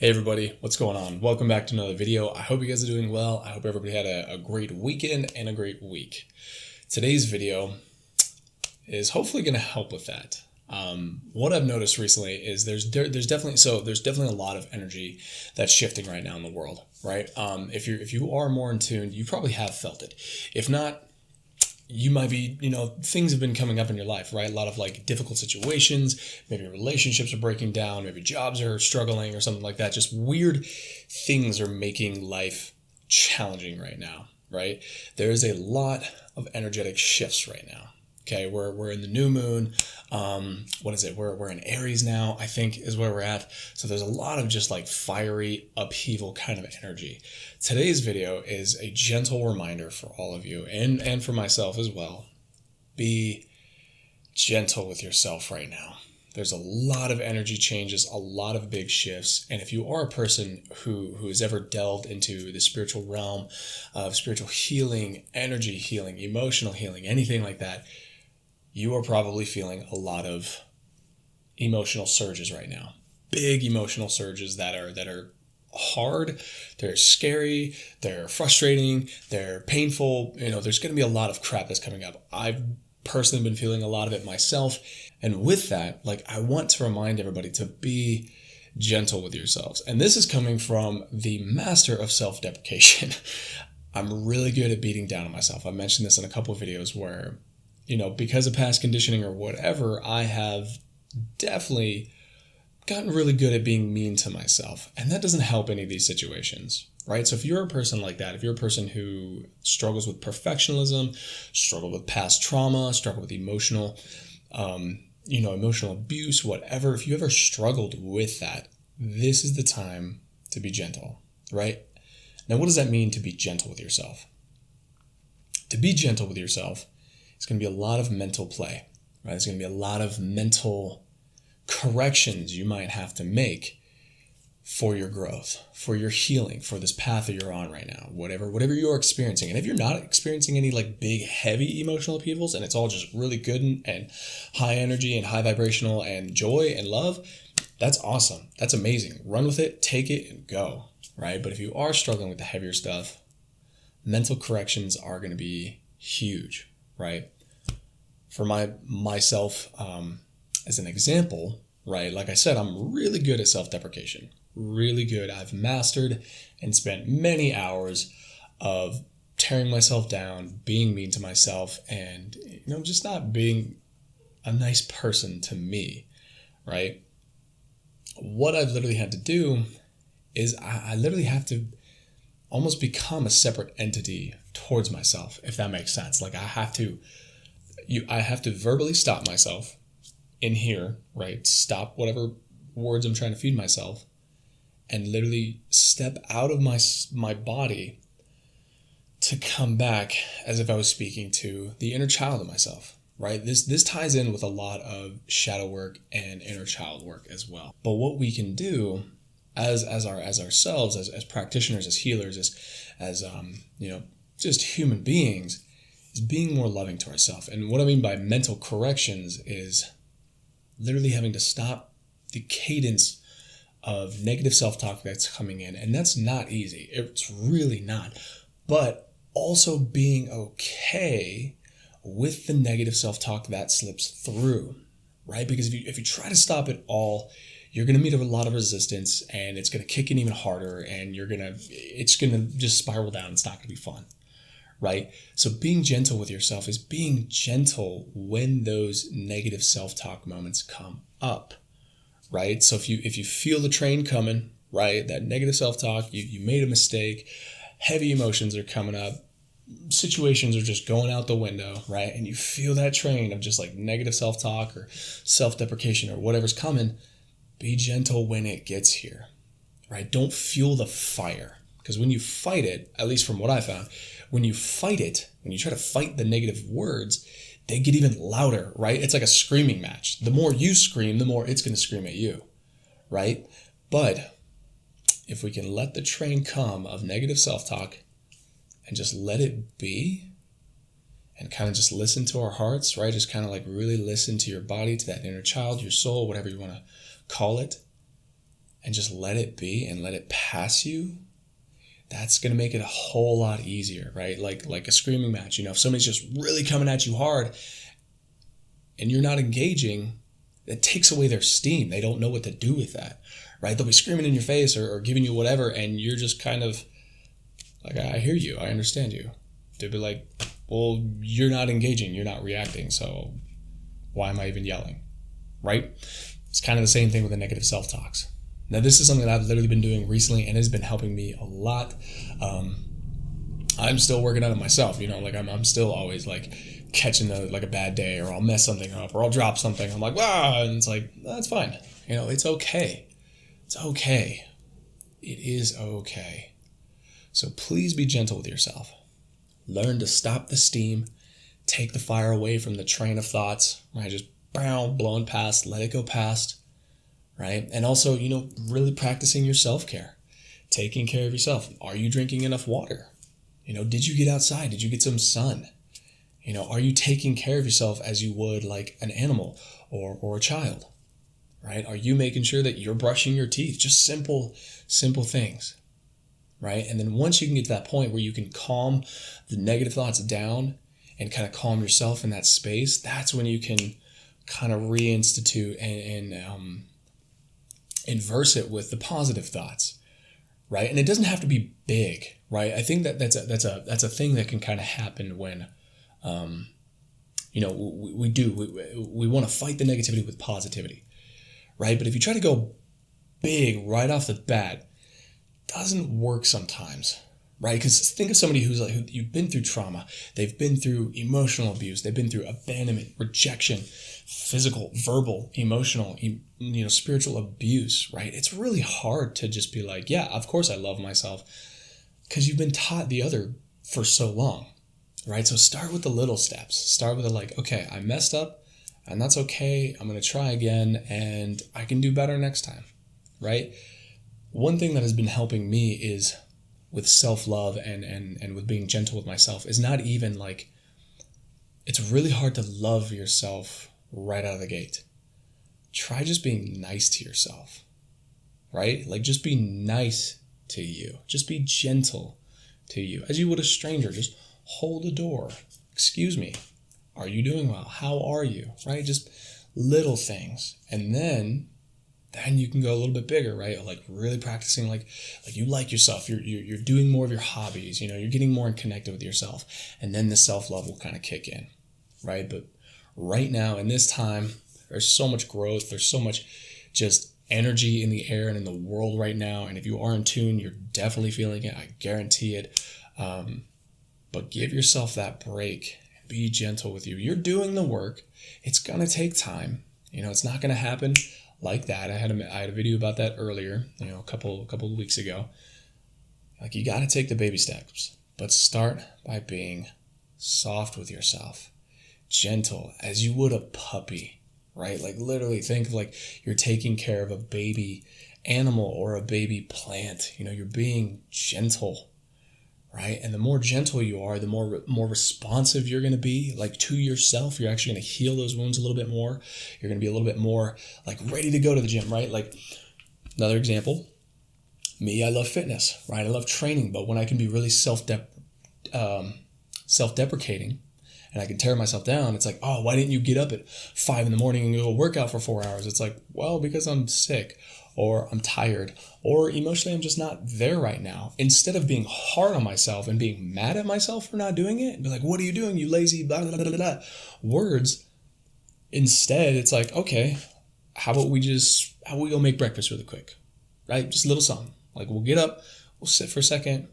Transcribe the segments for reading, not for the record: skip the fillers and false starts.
Hey everybody, what's going on? Welcome back to another video. I hope you guys are doing well. I hope everybody had a great weekend and a great week. Today's video is hopefully going to help with that. What I've noticed recently is there's definitely a lot of energy that's shifting right now in the world, right? If you are more in tune, you probably have felt it. If not, you might be, things have been coming up in your life, right? A lot of like difficult situations, maybe relationships are breaking down, maybe jobs are struggling or something like that. Just weird things are making life challenging right now, right? There is a lot of energetic shifts right now. Okay, we're in the new moon. What is it? We're in Aries now, I think is where we're at. So there's a lot of just like fiery upheaval kind of energy. Today's video is a gentle reminder for all of you and for myself as well. Be gentle with yourself right now. There's a lot of energy changes, a lot of big shifts. And if you are a person who has ever delved into the spiritual realm of spiritual healing, energy healing, emotional healing, anything like that, you are probably feeling a lot of emotional surges right now. Big emotional surges that are hard, they're scary, they're frustrating, they're painful. There's going to be a lot of crap that's coming up. I've personally been feeling a lot of it myself. And with that, I want to remind everybody to be gentle with yourselves. And this is coming from the master of self-deprecation. I'm really good at beating down on myself. I mentioned this in a couple of videos where because of past conditioning or whatever, I have definitely gotten really good at being mean to myself. And that doesn't help any of these situations, right? So if you're a person like that, if you're a person who struggles with perfectionism, struggled with past trauma, struggled with emotional abuse, whatever, if you ever struggled with that, this is the time to be gentle, right? Now, what does that mean to be gentle with yourself? To be gentle with yourself, it's going to be a lot of mental play, right? It's going to be a lot of mental corrections you might have to make for your growth, for your healing, for this path that you're on right now, whatever you're experiencing. And if you're not experiencing any big, heavy emotional upheavals and it's all just really good and high energy and high vibrational and joy and love, that's awesome. That's amazing. Run with it, take it and go, right? But if you are struggling with the heavier stuff, mental corrections are going to be huge, right? For myself, as an example, right? Like I said, I'm really good at self-deprecation. Really good. I've mastered and spent many hours of tearing myself down, being mean to myself, and just not being a nice person to me, right? What I've literally had to do is I literally have to almost become a separate entity towards myself, if that makes sense. I have to verbally stop myself in here, right? Stop whatever words I'm trying to feed myself and literally step out of my body to come back as if I was speaking to the inner child of myself, right? This ties in with a lot of shadow work and inner child work as well. But what we can do as ourselves, as practitioners, as healers, as just human beings, is being more loving to ourselves. And what I mean by mental corrections is literally having to stop the cadence of negative self-talk that's coming in. And that's not easy. It's really not. But also being okay with the negative self-talk that slips through, right? Because if you try to stop it all, you're going to meet a lot of resistance and it's going to kick in even harder and it's going to just spiral down. It's not going to be fun. Right? So being gentle with yourself is being gentle when those negative self-talk moments come up, right? So if you feel the train coming, right, that negative self-talk, you made a mistake, heavy emotions are coming up, situations are just going out the window, right? And you feel that train of just negative self-talk or self-deprecation or whatever's coming, be gentle when it gets here, right? Don't fuel the fire. Because when you fight it, at least from what I found, when you fight it, when you try to fight the negative words, they get even louder, right? It's like a screaming match. The more you scream, the more it's going to scream at you, right? But if we can let the train come of negative self-talk and just let it be and kind of just listen to our hearts, right? Just kind of really listen to your body, to that inner child, your soul, whatever you want to call it. and just let it be and let it pass you, that's going to make it a whole lot easier, right? Like a screaming match. If somebody's just really coming at you hard and you're not engaging, it takes away their steam. They don't know what to do with that, right? They'll be screaming in your face or giving you whatever, and you're just kind of like, I hear you, I understand you. They'll be like, well, you're not engaging, you're not reacting, so why am I even yelling, right? It's kind of the same thing with the negative self-talks. Now, this is something that I've literally been doing recently and has been helping me a lot. I'm still working on it myself, I'm still always like catching like a bad day, or I'll mess something up, or I'll drop something. I'm like, and it's like, that's fine. It's okay. It's okay. It is okay. So please be gentle with yourself. Learn to stop the steam, take the fire away from the train of thoughts, right? Just blowing past, let it go past. Right? And also, really practicing your self-care, taking care of yourself. Are you drinking enough water? Did you get outside? Did you get some sun? Are you taking care of yourself as you would like an animal or a child, right? Are you making sure that you're brushing your teeth? Just simple things, right? And then once you can get to that point where you can calm the negative thoughts down and kind of calm yourself in that space, that's when you can kind of reinstitute and inverse it with the positive thoughts, right? And it doesn't have to be big, right? I think that's a thing that can kind of happen when, we want to fight the negativity with positivity, right? But if you try to go big right off the bat, it doesn't work sometimes, right? Because think of somebody who you've been through trauma, they've been through emotional abuse, they've been through abandonment, rejection, physical, verbal, emotional, spiritual abuse, right? It's really hard to just be like, yeah, of course I love myself, because you've been taught the other for so long, right? So start with the little steps. Start with okay, I messed up and that's okay. I'm going to try again and I can do better next time, right? One thing that has been helping me is with self-love and with being gentle with myself is not even it's really hard to love yourself right out of the gate. Try just being nice to yourself, right? Just be nice to you. Just be gentle to you as you would a stranger. Just hold the door. Excuse me. Are you doing well? How are you? Right? Just little things. And then you can go a little bit bigger, right? Really practicing like you like yourself. You're doing more of your hobbies. You're getting more connected with yourself. And then the self-love will kind of kick in, right? But right now in this time, there's so much growth. There's so much just energy in the air and in the world right now. And if you are in tune, you're definitely feeling it. I guarantee it. But give yourself that break. Be gentle with you. You're doing the work. It's going to take time. It's not going to happen like that. I had a video about that earlier, a couple of weeks ago. You got to take the baby steps, but start by being soft with yourself, gentle as you would a puppy, right? Literally think of you're taking care of a baby animal or a baby plant. You're being gentle, right? And the more gentle you are, the more responsive you're going to be to yourself. You're actually going to heal those wounds a little bit more. You're going to be a little bit more ready to go to the gym, right? Another example, me, I love fitness, right? I love training, but when I can be really self-deprecating and I can tear myself down, it's oh, why didn't you get up at 5 a.m. and go work out for 4 hours? It's well, because I'm sick, or I'm tired, or emotionally I'm just not there right now. Instead of being hard on myself and being mad at myself for not doing it, and be what are you doing, you lazy blah, blah, blah, blah, words. Instead, it's okay, how about we go make breakfast really quick, right? Just a little something. We'll get up, we'll sit for a second,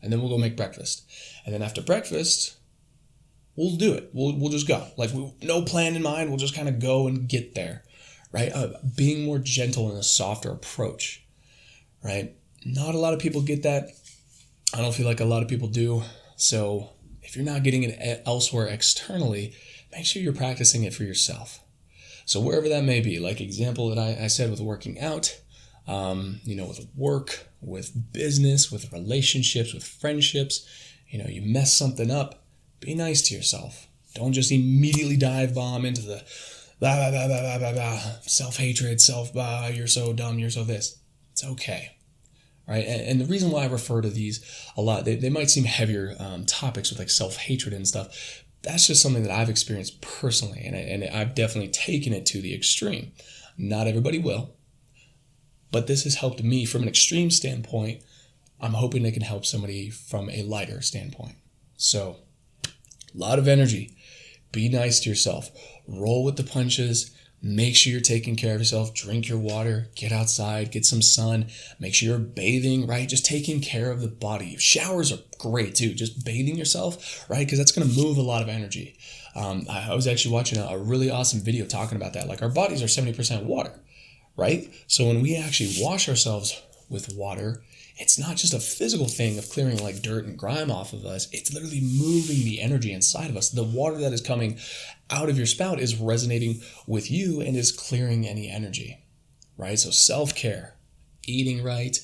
and then we'll go make breakfast. And then after breakfast, we'll do it. We'll just go. No plan in mind. We'll just kind of go and get there, right? Being more gentle and a softer approach, right? Not a lot of people get that. I don't feel like a lot of people do. So if you're not getting it elsewhere externally, make sure you're practicing it for yourself. So wherever that may be, example that I said with working out, with work, with business, with relationships, with friendships, you mess something up, be nice to yourself. Don't just immediately dive bomb into the blah, blah, blah, blah, blah, blah, blah, self-hatred, you're so dumb, you're so this. It's okay. Right? And the reason why I refer to these a lot, they might seem heavier topics with like self-hatred and stuff. That's just something that I've experienced personally, and I've definitely taken it to the extreme. Not everybody will, but this has helped me from an extreme standpoint. I'm hoping it can help somebody from a lighter standpoint. So, a lot of energy. Be nice to yourself. Roll with the punches. Make sure you're taking care of yourself. Drink your water. Get outside. Get some sun. Make sure you're bathing, right? Just taking care of the body. Showers are great too. Just bathing yourself, right? Because that's going to move a lot of energy. I was actually watching a really awesome video talking about that. Like, our bodies are 70% water, right? So when we actually wash ourselves with water, it's not just a physical thing of clearing like dirt and grime off of us. It's literally moving the energy inside of us. The water that is coming out of your spout is resonating with you and is clearing any energy, right? So self-care, eating right,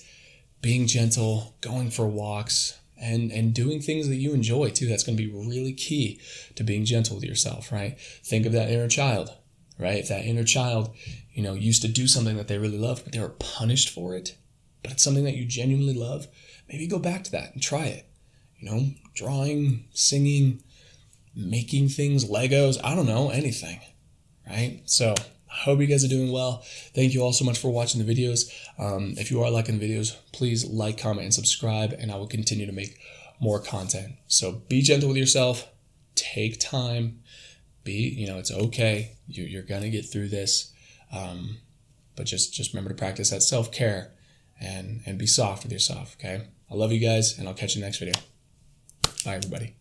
being gentle, going for walks, and doing things that you enjoy too. That's going to be really key to being gentle with yourself, right? Think of that inner child, right? If that inner child, used to do something that they really loved, but they were punished for it, but it's something that you genuinely love, maybe go back to that and try it. Drawing, singing, making things, Legos, I don't know, anything, right? So I hope you guys are doing well. Thank you all so much for watching the videos. If you are liking the videos, please like, comment, and subscribe, and I will continue to make more content. So be gentle with yourself. Take time. It's okay. You're going to get through this. But just remember to practice that self-care. And be soft with yourself, okay? I love you guys, and I'll catch you next video. Bye, everybody.